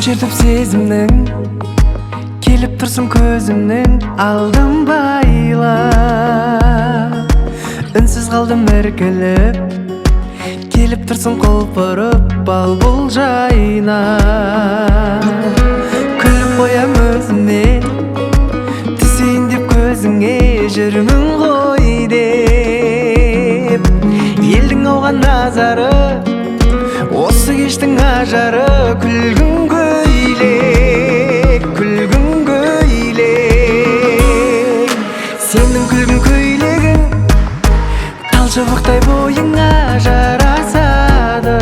Жетіп сезімнің келіп тұрсын көзімнің алдым байла, үнсіз қалдым іркіліп, келіп тұрсын құлпырып бал бұл жайна. Күліп қоям өзіме, түсейін деп көзіңе, жүрмін ғой деп. Елдің ауған назары, осы кештің ажары, күлгін көйлек, күлгін көйлек. Сенің күлгін көйлегің талшыбықтай бойыңа жарасады.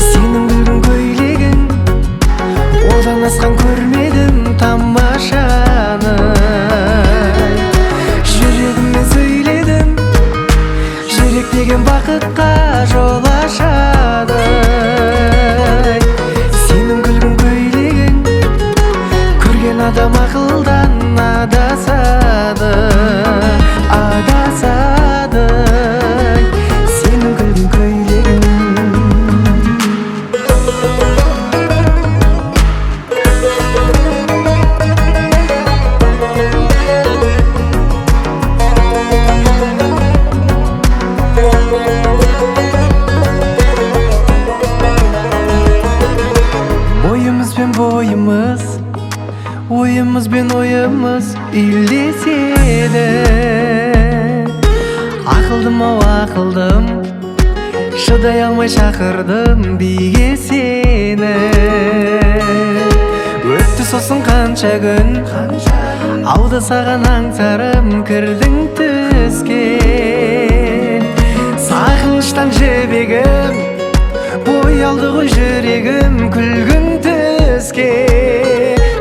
Сенің күлгін көйлегің одан асқан көрмедім тамашаны. Жүрегіммен сөйледім, жүрек деген бақытқа жол ашады. Сенің күлгін көйлегің көрген адам ақылдан адасады, адасады. Сенің күлгін көйлегің. Бойымыз, ойымыз бен ойымыз үйлеседі. Ақылдым ау ақылдым, шыдай алмай шақырдым биге сені. Өтті сосын қанша күн, ауды саған аңсарым кірдің түскен. Сағыныштан жібегім, боялды ғой жүрегім күлгін түске,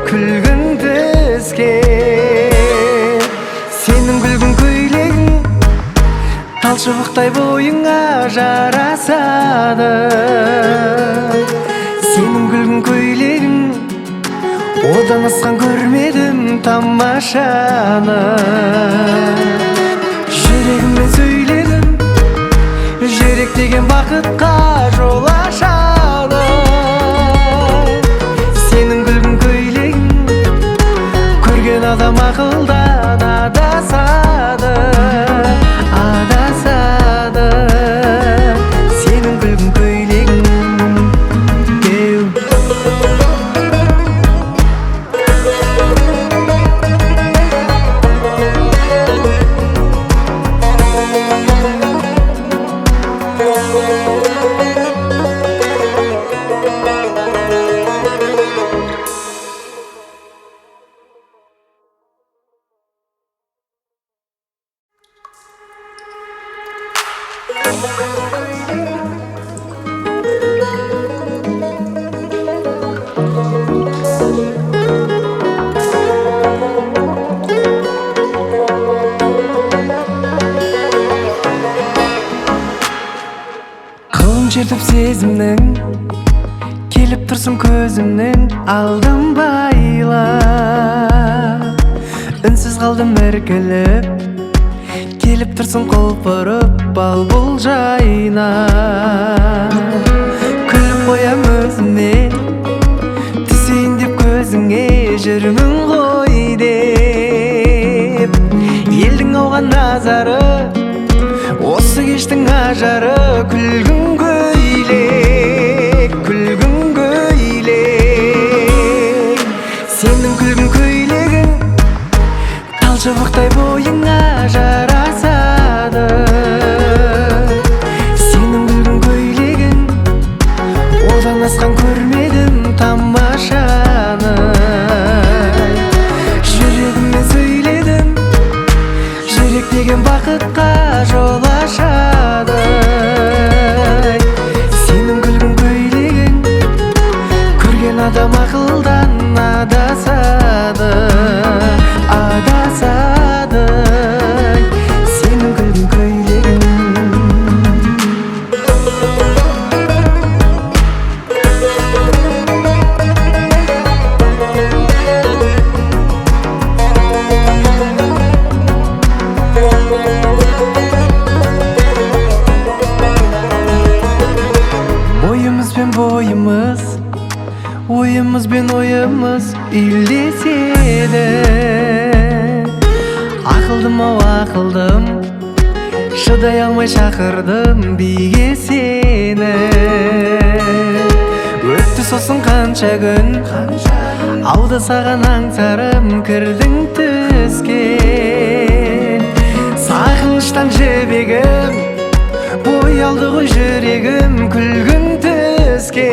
күлгін түске. Сенің күлгін көйлегің талшыбықтай бойыңа жарасады. Сенің күлгін көйлегің одан асқан көрмедім тамашаны. Жүрегіммен сөйледім, жүрек деген бақытқа жол ашады. Сенің күлгін көйлегің көрген адам ақылдан адасады, адасады. Сенің күлгін көйлегің. Қолын жетіп сезімнің келіп тұрсын көзімнің алдым байла, үнсіз қалдым іркіліп, келіп тұрсын құлпырып бал бұл жайна. Күліп қоям өзіме, түсейін деп көзіңе, жүрмін ғой деп. Елдің ауған назары, осы кештің ажары, күлгін көйлек, күлгін көйлек. Сенің күлгін көйлегің талшыбықтай бойыңа жарасады. Сенің күлгін көйлегің одан асқан көрмедім тамашаны. Жүрегіммен сөйледім, жүрек деген бақытқа жол ашады. oyumuz ildese de akıldım o akıldım, şıday almay şakırdım bige seni. Öttü sosun kança gün, ауды саған аңсарым кірдің түскен. Сағыныштан жібегім, боялды ғой жүрегім, күлгін түске,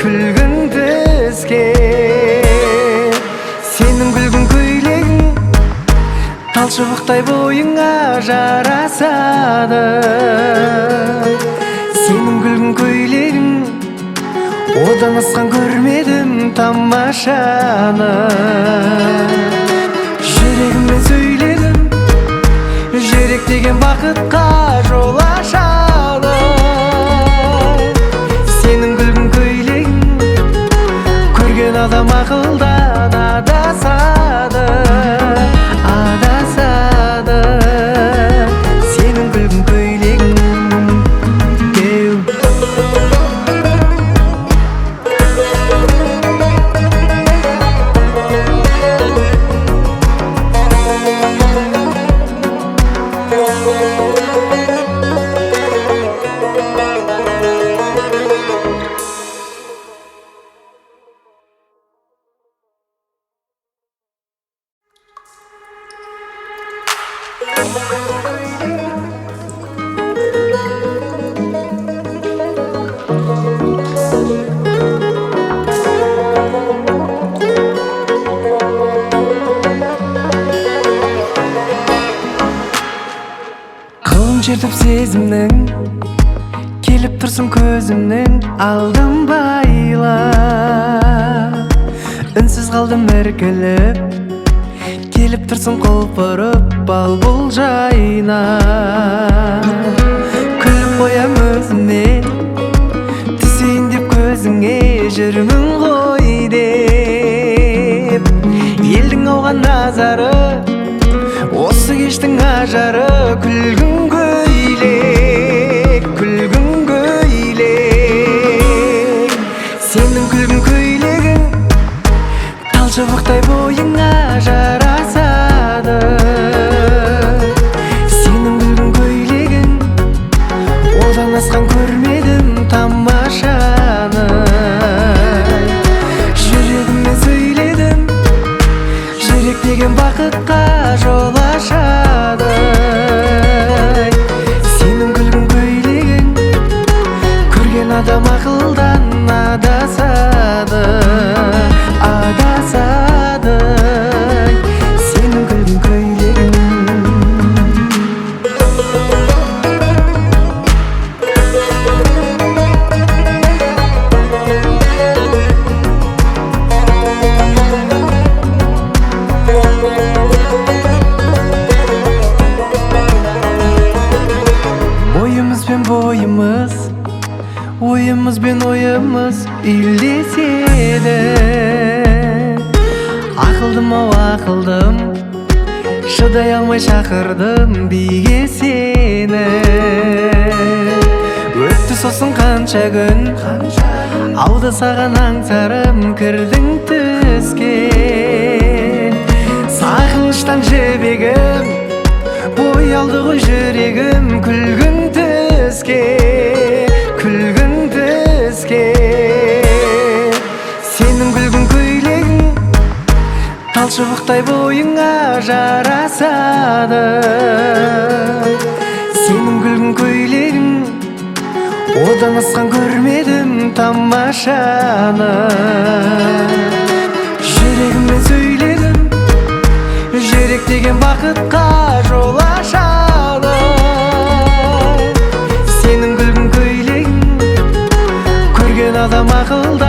күлгін түске. Сенің күлгін көйлегің талшыбықтай бойыңа жарасады. Сенің күлгін көйлегің одан асқан көрмедім тамашаны. Жүрегіммен сөйледім, жүрек деген бақытқа жол ашады. Сенің күлгін көйлегің көрген адам ақылдан адасады, адасады. Сенің күлгін көйлегің Қолын шертіп сезімнің келіп тұрсын көзімнің алдым байла. Үнсіз қалдым іркіліп, келіп тұрсын құлпырып балбұл жайна. Күліп қоям өзіме, түсейін деп көзіңе, жүрмін ғой деп. Елдің ауған назары, осы кештің ажары, күлгін көйлек, күлгін көйлек. Сенің күлгін көйлегің талшыбықтай бойыңа жарасады. Сенің күлгін көйлегің одан асқан көрмедім тамашаны. Жүрегіммен сөйледім, жүрек деген бақытқа жол ашады. Сенің күлгін көйлегің көрген адам ақылдан адасады, адасады. Сенің күлгін көйлегің бойымыз, ойымыз бен ойымыз ildесе де ақылдым ау ақылдым, шыдай алмай шақырдым биге сені. Өтті сосын қанша күн, ауды саған аңсарым кірдің түскен. Сағыныштан жібегім, боялды ғой жүрегім, күлгін түске, күлгін түске. Сенің күлгін көйлегің талшыбықтай бойыңа жарасады. Сенің күлгін көйлегің одан асқан көрмедім тамашаны. Жүрегіммен сөйледім, жүрек деген бақытқа жол ашады. Сенің күлгін көйлегің көрген адам ақылдан